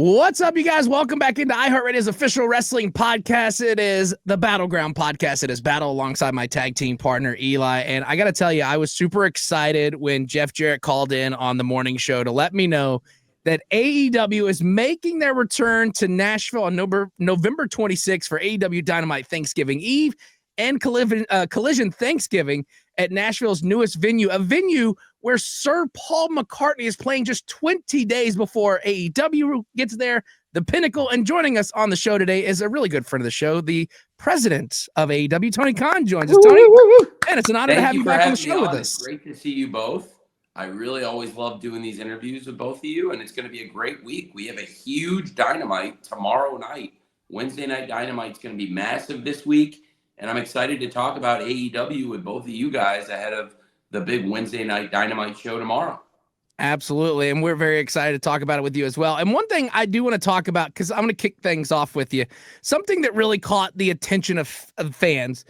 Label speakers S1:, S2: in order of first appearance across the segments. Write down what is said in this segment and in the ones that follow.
S1: What's up, you guys? Welcome back into iHeartRadio's official wrestling podcast. It is the Battleground podcast. It is Battle alongside my tag team partner, Eli. And I got to tell you, I was super excited when Jeff Jarrett called in on the morning show to let me know that AEW is making their return to Nashville on November 26th for AEW Dynamite Thanksgiving Eve and Collision Thanksgiving at Nashville's newest venue, a venue where Sir Paul McCartney is playing just 20 days before AEW gets there, the Pinnacle. And joining us on the show today is a really good friend of the show, the president of AEW, Tony Khan, joins us. Tony, and it's an honor to have you back on the show with us.
S2: It's great to see you both. I really always love doing these interviews with both of you, and it's going to be a great week. We have a huge Dynamite tomorrow night. Wednesday Night Dynamite's going to be massive this week. And I'm excited to talk about AEW with both of you guys ahead of the big Wednesday Night Dynamite show tomorrow.
S1: Absolutely. And we're very excited to talk about it with you as well. And one thing I do want to talk about, because I'm going to kick things off with you, something that really caught the attention of fans.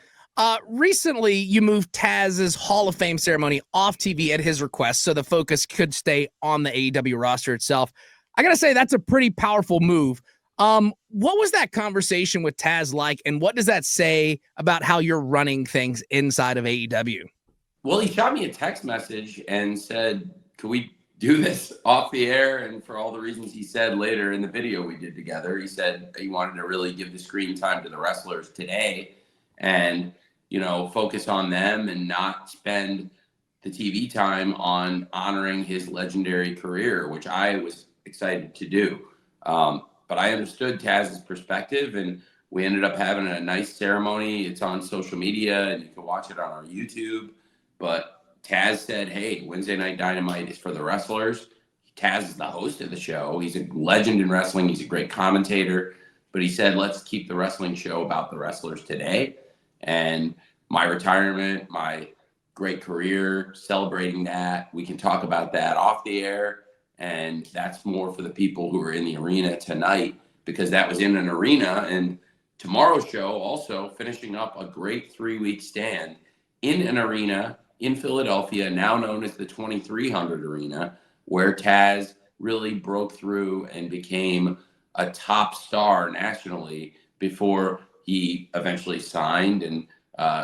S1: Recently, you moved Taz's Hall of Fame ceremony off TV at his request so the focus could stay on the AEW roster itself. I got to say, that's a pretty powerful move. What was that conversation with Taz like, and what does that say about how you're running things inside of AEW?
S2: Well, he shot me a text message and said, "Can we do this off the air?" And for all the reasons he said later in the video we did together, he said he wanted to really give the screen time to the wrestlers today and, focus on them and not spend the TV time on honoring his legendary career, which I was excited to do. But I understood Taz's perspective, and we ended up having a nice ceremony. It's on social media, and you can watch it on our YouTube. But Taz said, hey, Wednesday Night Dynamite is for the wrestlers. Taz is the host of the show. He's a legend in wrestling. He's a great commentator. But he said, let's keep the wrestling show about the wrestlers today. And my retirement, my great career, celebrating that. We can talk about that off the air. And that's more for the people who are in the arena tonight, because that was in an arena. And tomorrow's show also finishing up a great 3-week stand in an arena in Philadelphia, now known as the 2300 Arena, where Taz really broke through and became a top star nationally before he eventually signed and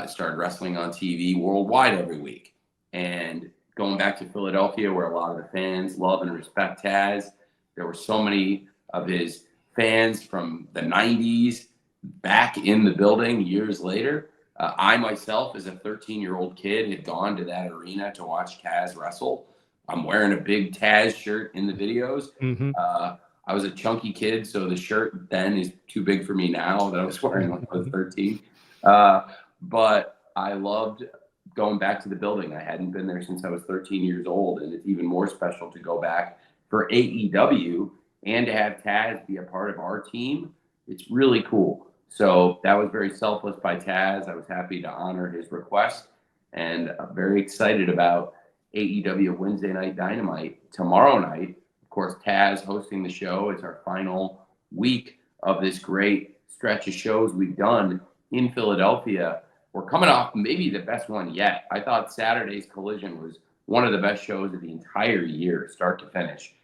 S2: started wrestling on TV worldwide every week. And going back to Philadelphia, where a lot of the fans love and respect Taz, there were so many of his fans from the 90s back in the building years later. I myself, as a 13-year-old kid, had gone to that arena to watch Taz wrestle. I'm wearing a big Taz shirt in the videos. Mm-hmm. I was a chunky kid, so the shirt then is too big for me now that I was wearing when I was 13. But I loved going back to the building. I hadn't been there since I was 13 years old, and it's even more special to go back for AEW and to have Taz be a part of our team. It's really cool. So that was very selfless by Taz. I was happy to honor his request, and I'm very excited about AEW Wednesday Night Dynamite tomorrow night. Of course, Taz hosting the show. It's our final week of this great stretch of shows we've done in Philadelphia. We're coming off maybe the best one yet. I thought Saturday's Collision was one of the best shows of the entire year, start to finish.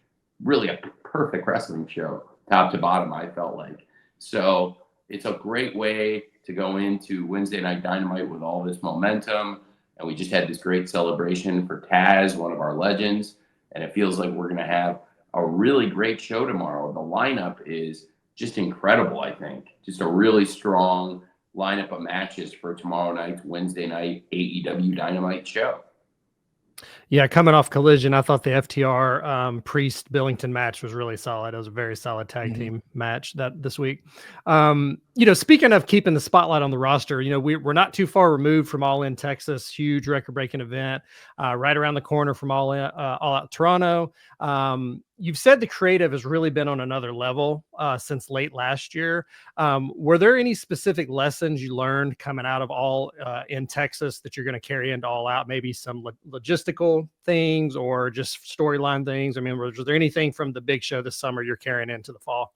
S2: Really a perfect wrestling show, top to bottom, I felt like. So it's a great way to go into Wednesday Night Dynamite with all this momentum. And we just had this great celebration for Taz, one of our legends. And it feels like we're going to have a really great show tomorrow. The lineup is just incredible, I think. Just a really strong lineup of matches for tomorrow night's Wednesday night AEW Dynamite show.
S3: Yeah, coming off Collision, I thought the FTR Priest Billington match was really solid. It was a very solid tag team match this week. Speaking of keeping the spotlight on the roster, we're not too far removed from All In Texas, huge record-breaking event, right around the corner from All Out Toronto. You've said the creative has really been on another level since late last year. Were there any specific lessons you learned coming out of All in Texas that you're going to carry into All Out? Maybe some logistical things or just storyline things? I mean, was there anything from the big show this summer you're carrying into the fall?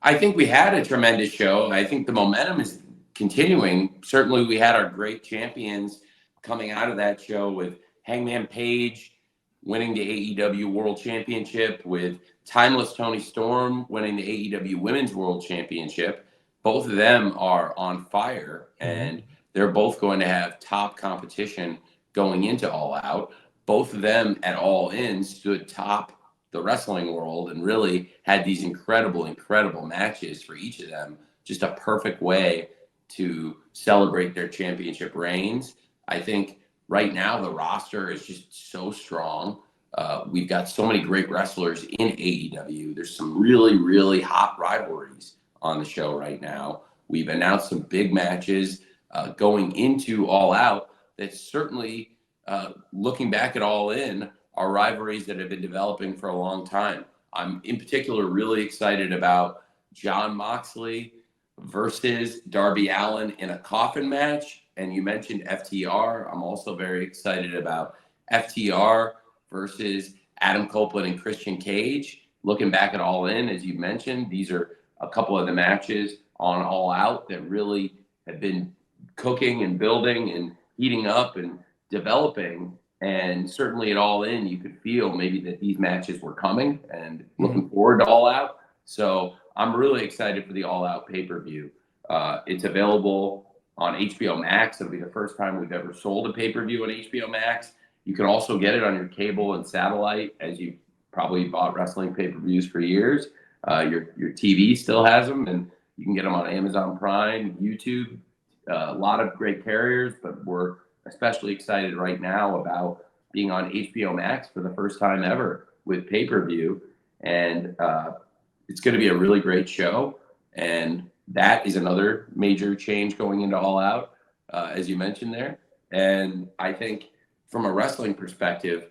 S2: I think we had a tremendous show. I think the momentum is continuing. Certainly we had our great champions coming out of that show with Hangman Page winning the AEW World Championship, with Timeless Tony Storm winning the AEW Women's World Championship. Both of them are on fire, and they're both going to have top competition going into All Out. Both of them at All In stood top the wrestling world and really had these incredible matches for each of them. Just a perfect way to celebrate their championship reigns. I think right now the roster is just so strong. We've got so many great wrestlers in AEW. There's some really hot rivalries on the show right now. We've announced some big matches going into All Out that certainly, looking back at All In, are rivalries that have been developing for a long time. I'm in particular really excited about Jon Moxley versus Darby Allin in a coffin match. And you mentioned FTR. I'm also very excited about FTR versus Adam Copeland and Christian Cage. Looking back at All In, as you mentioned, these are a couple of the matches on All Out that really have been cooking and building and heating up and developing. And certainly at All In, you could feel maybe that these matches were coming, and looking forward to All Out. So I'm really excited for the All Out pay-per-view. It's available on HBO Max. It'll be the first time we've ever sold a pay-per-view on HBO Max. You can also get it on your cable and satellite, as you probably bought wrestling pay-per-views for years. Your TV still has them, and you can get them on Amazon Prime, YouTube, a lot of great carriers, but we're especially excited right now about being on HBO Max for the first time ever with pay-per-view. And it's going to be a really great show. And that is another major change going into All Out, as you mentioned there. And I think from a wrestling perspective,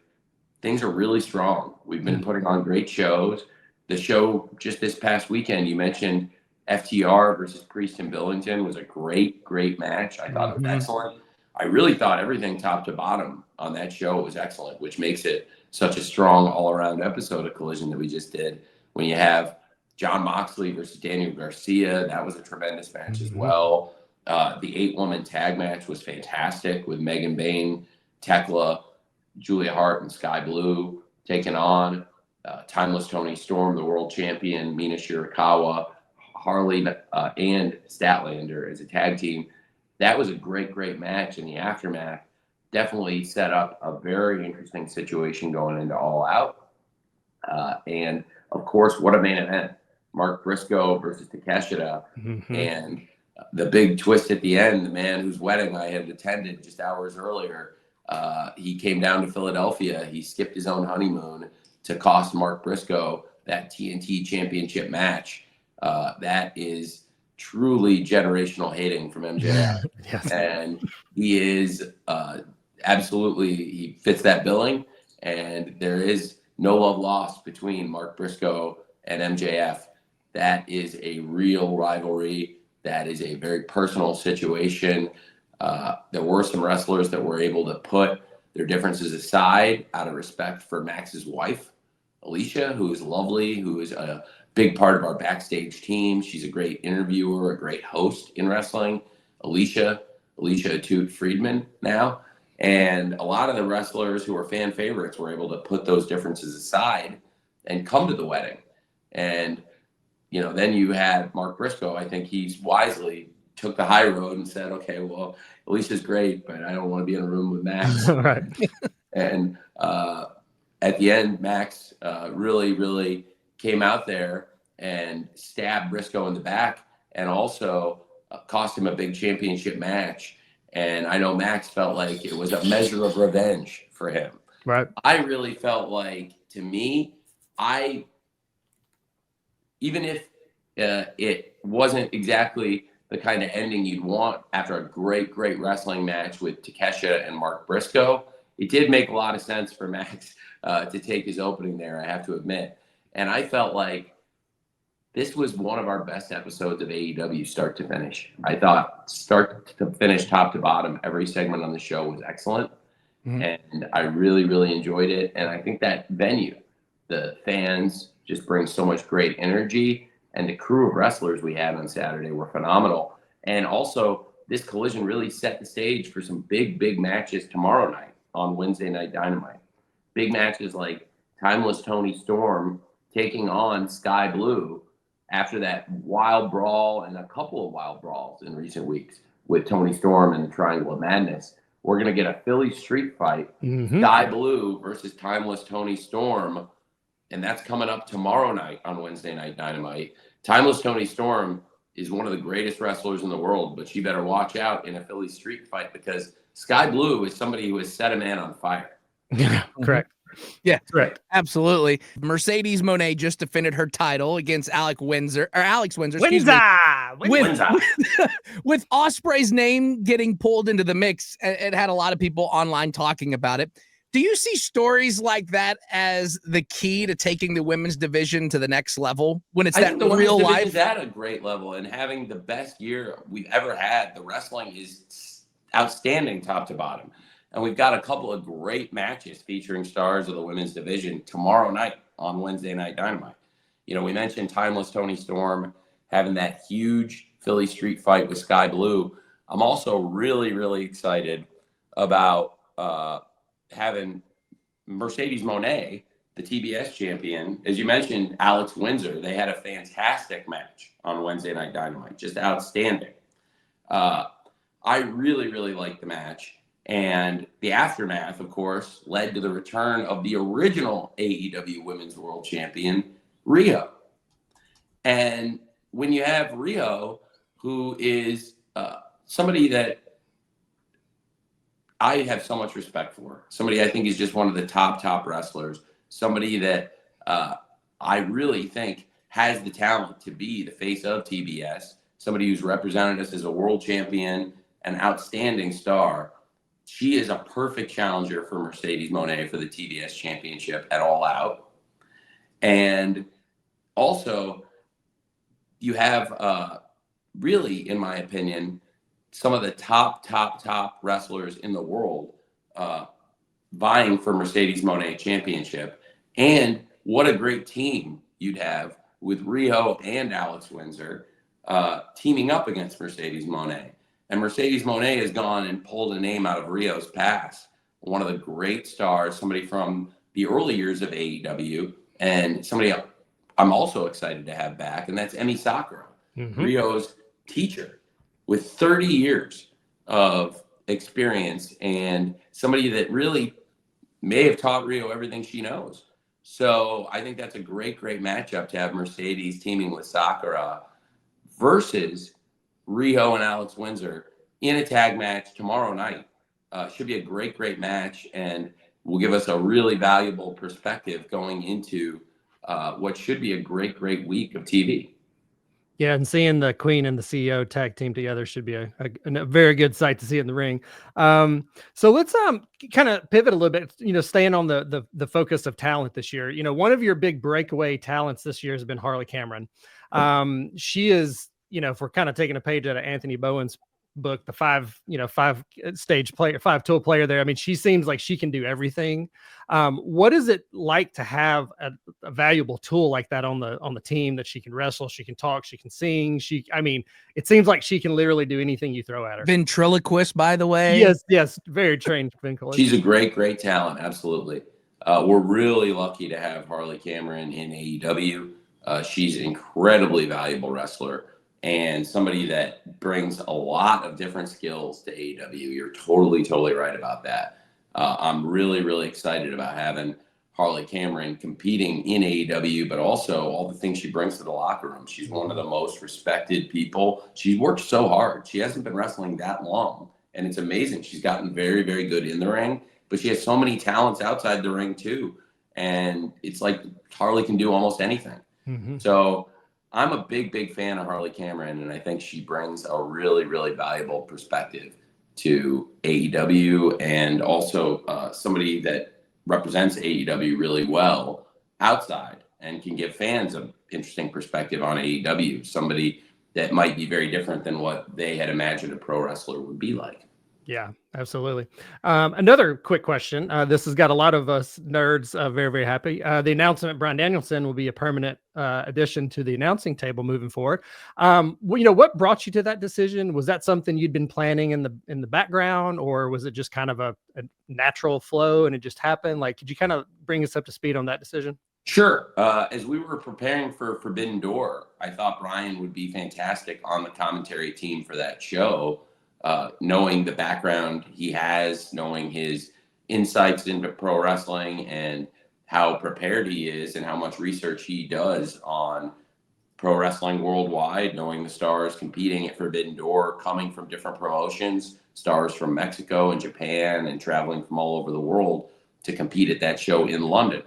S2: things are really strong. We've been putting on great shows. The show just this past weekend, you mentioned FTR versus Priest and Billington, was a great match. I thought it was excellent. I really thought everything top to bottom on that show was excellent, which makes it such a strong all-around episode of Collision that we just did. When you have Jon Moxley versus Daniel Garcia, that was a tremendous match as well. The 8-woman tag match was fantastic with Megan Bayne, Tekla, Julia Hart, and Sky Blue taking on Timeless Tony Storm, the world champion, Mina Shirakawa, Harley, and Statlander as a tag team. That was a great match. In the aftermath, definitely set up a very interesting situation going into All Out. And of course, what a main event. Mark Briscoe versus Takeshita. And the big twist at the end, the man whose wedding I had attended just hours earlier, he came down to Philadelphia. He skipped his own honeymoon to cost Mark Briscoe that TNT championship match. That is truly generational hating from MJF.
S3: Yes.
S2: And he is absolutely, he fits that billing. And there is no love lost between Mark Briscoe and MJF. That is a real rivalry. That is a very personal situation. There were some wrestlers that were able to put their differences aside out of respect for Max's wife, Alicia, who is lovely, who is a big part of our backstage team. She's a great interviewer, a great host in wrestling. Alicia Toot Friedman now. And a lot of the wrestlers who are fan favorites were able to put those differences aside and come to the wedding. And, you know, then you had Mark Briscoe. I think he's wisely took the high road and said, okay, well, Alicia's great, but I don't want to be in a room with Max.
S3: Right.
S2: And at the end, Max really came out there and stabbed Briscoe in the back, and also cost him a big championship match. And I know Max felt like it was a measure of revenge for him.
S3: Right.
S2: I really felt like, to me, even if it wasn't exactly the kind of ending you'd want after a great wrestling match with Takeshita and Mark Briscoe, it did make a lot of sense for Max to take his opening there, I have to admit. And I felt like this was one of our best episodes of AEW start to finish. I thought start to finish, top to bottom, every segment on the show was excellent. And I really enjoyed it. And I think that venue, the fans just bring so much great energy. And the crew of wrestlers we had on Saturday were phenomenal. And also, this Collision really set the stage for some big matches tomorrow night on Wednesday Night Dynamite. big matches like Timeless Tony Storm taking on Sky Blue after that wild brawl and a couple of wild brawls in recent weeks with Tony Storm and the Triangle of Madness. We're going to get a Philly street fight, Sky Blue versus Timeless Tony Storm, and that's coming up tomorrow night on Wednesday Night Dynamite. Timeless Tony Storm is one of the greatest wrestlers in the world, but she better watch out in a Philly street fight because Sky Blue is somebody who has set a man on fire.
S3: Correct.
S1: Yeah,
S3: correct.
S1: Absolutely. Mercedes Moné just defended her title against Alex Windsor. With Ospreay's name getting pulled into the mix, it had a lot of people online talking about it. Do you see stories like that as the key to taking the women's division to the next level when it's that real life?
S2: At a great level and having the best year we've ever had. The wrestling is outstanding top to bottom. And we've got a couple of great matches featuring stars of the women's division tomorrow night on Wednesday Night Dynamite. You know, we mentioned Timeless Tony Storm having that huge Philly street fight with Sky Blue. I'm also really, really excited about having Mercedes Moné, the TBS champion. As you mentioned, Alex Windsor, they had a fantastic match on Wednesday Night Dynamite, just outstanding. I really, really liked the match. And the aftermath, of course, led to the return of the original AEW Women's World Champion, Riho. And when you have Riho, who is somebody that I have so much respect for, somebody I think is just one of the top wrestlers, somebody that I really think has the talent to be the face of TBS, somebody who's represented us as a world champion, an outstanding star. She is a perfect challenger for Mercedes Moné for the TBS championship at All Out. And also, you have really, in my opinion, some of the top wrestlers in the world vying for Mercedes Moné championship. And what a great team you'd have with Riho and Alex Windsor teaming up against Mercedes Moné. And Mercedes Moné has gone and pulled a name out of Riho's past. One of the great stars, somebody from the early years of AEW, and somebody I'm also excited to have back, and that's Emi Sakura, Riho's teacher with 30 years of experience and somebody that really may have taught Riho everything she knows. So I think that's a great matchup to have Mercedes teaming with Sakura versus Riho and Alex Windsor in a tag match tomorrow night. Should be a great match and will give us a really valuable perspective going into what should be a great week of TV.
S3: Yeah, and seeing the Queen and the CEO tag team together should be a very good sight to see in the ring. So let's kind of pivot a little bit, staying on the focus of talent this year. One of your big breakaway talents this year has been Harley Cameron. She is, if we're kind of taking a page out of Anthony Bowen's book, the five tool player there. I mean, she seems like she can do everything. What is it like to have a valuable tool like that on the team, that she can wrestle, she can talk, she can sing. It seems like she can literally do anything you throw at her.
S1: Ventriloquist, by the way.
S3: Yes. Very trained ventriloquist.
S2: She's a great talent. Absolutely. We're really lucky to have Harley Cameron in AEW. She's an incredibly valuable wrestler and somebody that brings a lot of different skills to AEW. You're totally right about that. I'm really excited about having Harley Cameron competing in AEW, but also all the things she brings to the locker room. She's one of the most respected people. She's worked so hard. She hasn't been wrestling that long, and it's amazing. She's gotten very good in the ring, but she has so many talents outside the ring too. And it's like Harley can do almost anything. So I'm a big fan of Harley Cameron, and I think she brings a really valuable perspective to AEW, and also somebody that represents AEW really well outside and can give fans an interesting perspective on AEW, somebody that might be very different than what they had imagined a pro wrestler would be like.
S3: Yeah, absolutely. Another quick question. This has got a lot of us nerds very, very happy. The announcement, Bryan Danielson will be a permanent addition to the announcing table moving forward. What brought you to that decision? Was that something you'd been planning in the background, or was it just kind of a natural flow and it just happened? Like, could you kind of bring us up to speed on that decision?
S2: Sure. As we were preparing for Forbidden Door, I thought Bryan would be fantastic on the commentary team for that show. Knowing the background he has, knowing his insights into pro wrestling and how prepared he is and how much research he does on pro wrestling worldwide, knowing the stars competing at Forbidden Door, coming from different promotions, stars from Mexico and Japan and traveling from all over the world to compete at that show in London.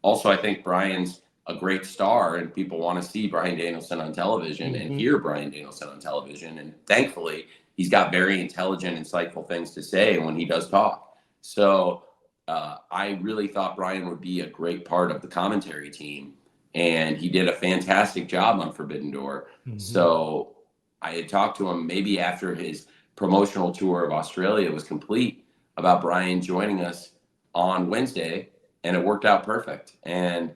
S2: Also, I think Bryan's a great star and people want to see Bryan Danielson on television and hear Bryan Danielson on television. And thankfully, he's got very intelligent, insightful things to say when he does talk. So I really thought Bryan would be a great part of the commentary team. And he did a fantastic job on Forbidden Door. So I had talked to him maybe after his promotional tour of Australia was complete about Bryan joining us on Wednesday, and it worked out perfect. And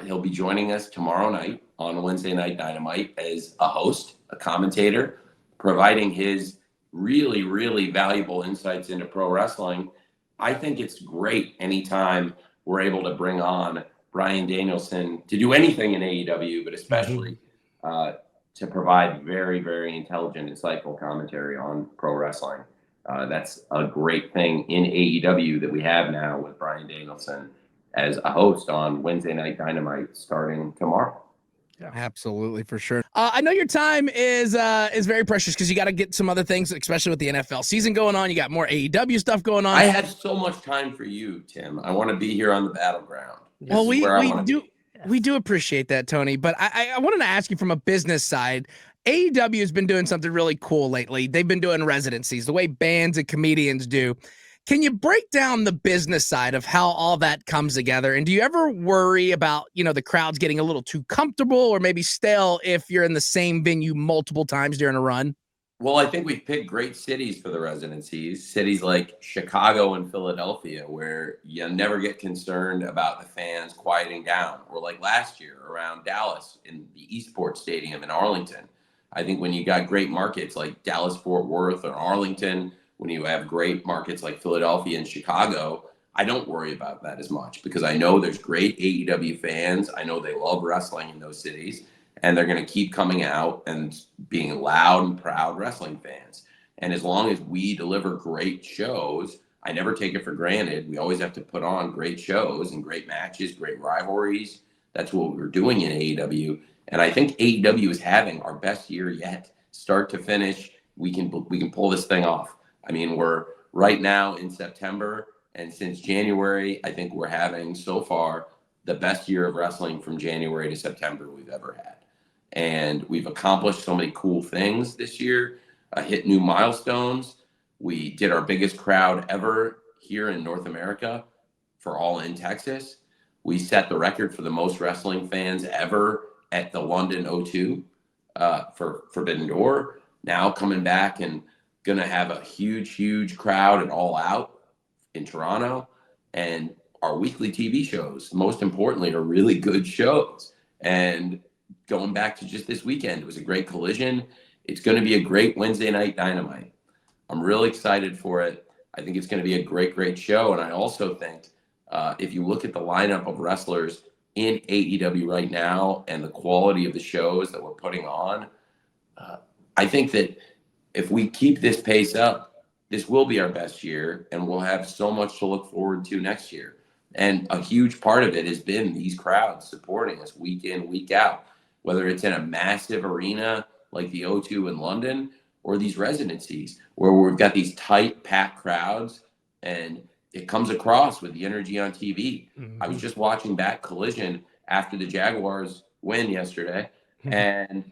S2: he'll be joining us tomorrow night on Wednesday Night Dynamite as a host, a commentator, providing his really, really valuable insights into pro wrestling. I think it's great anytime we're able to bring on Bryan Danielson to do anything in AEW, but especially to provide very, very intelligent, insightful commentary on pro wrestling. That's a great thing in AEW that we have now with Bryan Danielson as a host on Wednesday Night Dynamite starting tomorrow.
S1: Yeah, absolutely, for sure. I know your time is very precious because you got to get some other things, especially with the NFL season going on. You got more AEW stuff going on.
S2: I had so much time for you, Tim. I want to be here on the Battleground.
S1: Well, we do appreciate that, Tony. But I wanted to ask you from a business side. AEW has been doing something really cool lately. They've been doing residencies, the way bands and comedians do. Can you break down the business side of how all that comes together? And do you ever worry about, the crowds getting a little too comfortable or maybe stale if you're in the same venue multiple times during a run?
S2: Well, I think we've picked great cities for the residencies, cities like Chicago and Philadelphia, where you never get concerned about the fans quieting down, or like last year around Dallas in the Eastport Stadium in Arlington. I think when you got great markets like Dallas-Fort Worth or Arlington, when you have great markets like Philadelphia and Chicago, I don't worry about that as much because I know there's great AEW fans. I know they love wrestling in those cities, and they're going to keep coming out and being loud and proud wrestling fans. And as long as we deliver great shows, I never take it for granted. We always have to put on great shows and great matches, great rivalries. That's what we're doing in AEW. And I think AEW is having our best year yet. Start to finish, we can pull this thing off. I mean, we're right now in September, and since January, I think we're having so far the best year of wrestling from January to September we've ever had. And we've accomplished so many cool things this year, hit new milestones. We did our biggest crowd ever here in North America for All In Texas. We set the record for the most wrestling fans ever at the London O2 for Forbidden Door. Now coming back and going to have a huge crowd at All Out in Toronto. And our weekly TV shows, most importantly, are really good shows. And going back to just this weekend, it was a great Collision. It's going to be a great Wednesday Night Dynamite. I'm really excited for it. I think it's going to be a great show. And I also think if you look at the lineup of wrestlers in AEW right now and the quality of the shows that we're putting on, I think that if we keep this pace up, this will be our best year, and we'll have so much to look forward to next year. And a huge part of it has been these crowds supporting us week in, week out, whether it's in a massive arena like the O2 in London or these residencies where we've got these tight, packed crowds, and it comes across with the energy on TV. I was just watching back Collision after the Jaguars win yesterday, and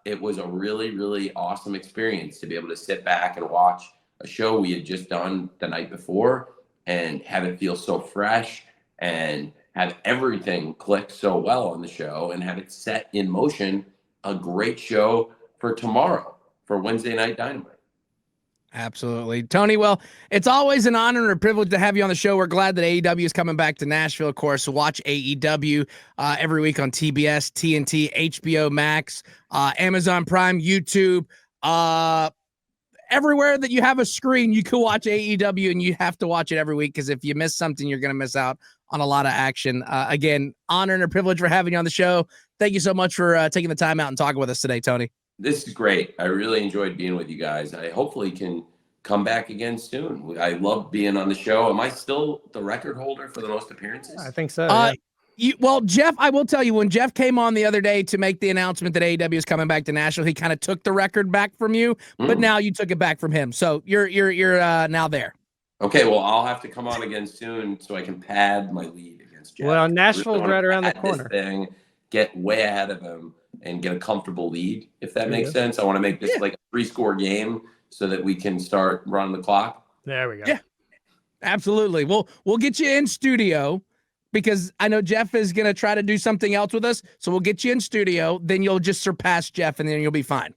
S2: it was a really awesome experience to be able to sit back and watch a show we had just done the night before and have it feel so fresh and have everything click so well on the show and have it set in motion a great show for tomorrow for Wednesday Night Dynamite.
S1: Absolutely. Tony, well, it's always an honor and a privilege to have you on the show. We're glad that AEW is coming back to Nashville. Of course, watch AEW every week on TBS, TNT, HBO Max, Amazon Prime, YouTube, everywhere that you have a screen, you can watch AEW, and you have to watch it every week, because if you miss something, you're going to miss out on a lot of action. Again, honor and a privilege for having you on the show. Thank you so much for taking the time out and talking with us today, Tony.
S2: This is great. I really enjoyed being with you guys. I hopefully can come back again soon. I love being on the show. Am I still the record holder for the most appearances?
S3: I think so. Yeah.
S1: Well, Jeff, I will tell you, when Jeff came on the other day to make the announcement that AEW is coming back to Nashville, he kind of took the record back from you, but now you took it back from him. So you're now there.
S2: Okay, well, I'll have to come on again soon so I can pad my lead against Jeff.
S3: Well, Nashville's
S2: really
S3: right around the
S2: this
S3: corner.
S2: thing, get way ahead of him, and get a comfortable lead, if that makes sense. I want to make this like a 3-score game so that we can start running the clock.
S3: There we go.
S1: Yeah, absolutely. We'll get you in studio, because I know Jeff is going to try to do something else with us. So we'll get you in studio. Then you'll just surpass Jeff, and then you'll be fine.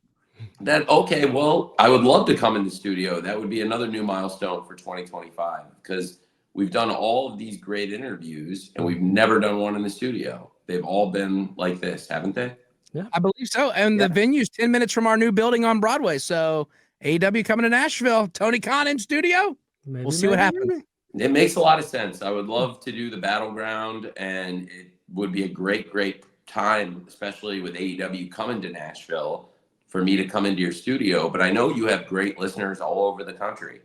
S2: Okay, well, I would love to come in the studio. That would be another new milestone for 2025, because we've done all of these great interviews and we've never done one in the studio. They've all been like this, haven't they?
S1: Yeah, I believe so. And the venue's 10 minutes from our new building on Broadway. So AEW coming to Nashville, Tony Khan in studio. We'll see what happens.
S2: It makes a lot of sense. I would love to do the Battleground, and it would be a great, great time, especially with AEW coming to Nashville, for me to come into your studio. But I know you have great listeners all over the country.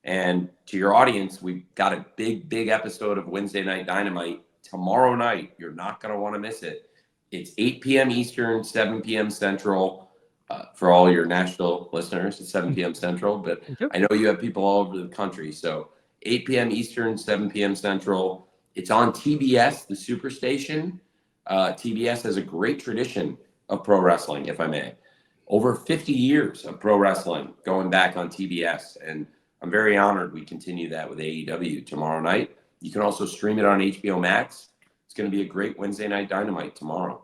S2: And to your audience, we've got a big, big episode of Wednesday Night Dynamite tomorrow night. You're not going to want to miss it. It's 8 p.m. Eastern, 7 p.m. Central. For all your Nashville listeners, it's 7 p.m. Central. But I know you have people all over the country. So 8 p.m. Eastern, 7 p.m. Central. It's on TBS, the Superstation. TBS has a great tradition of pro wrestling, if I may. Over 50 years of pro wrestling going back on TBS. And I'm very honored we continue that with AEW tomorrow night. You can also stream it on HBO Max. It's going to be a great Wednesday Night Dynamite tomorrow.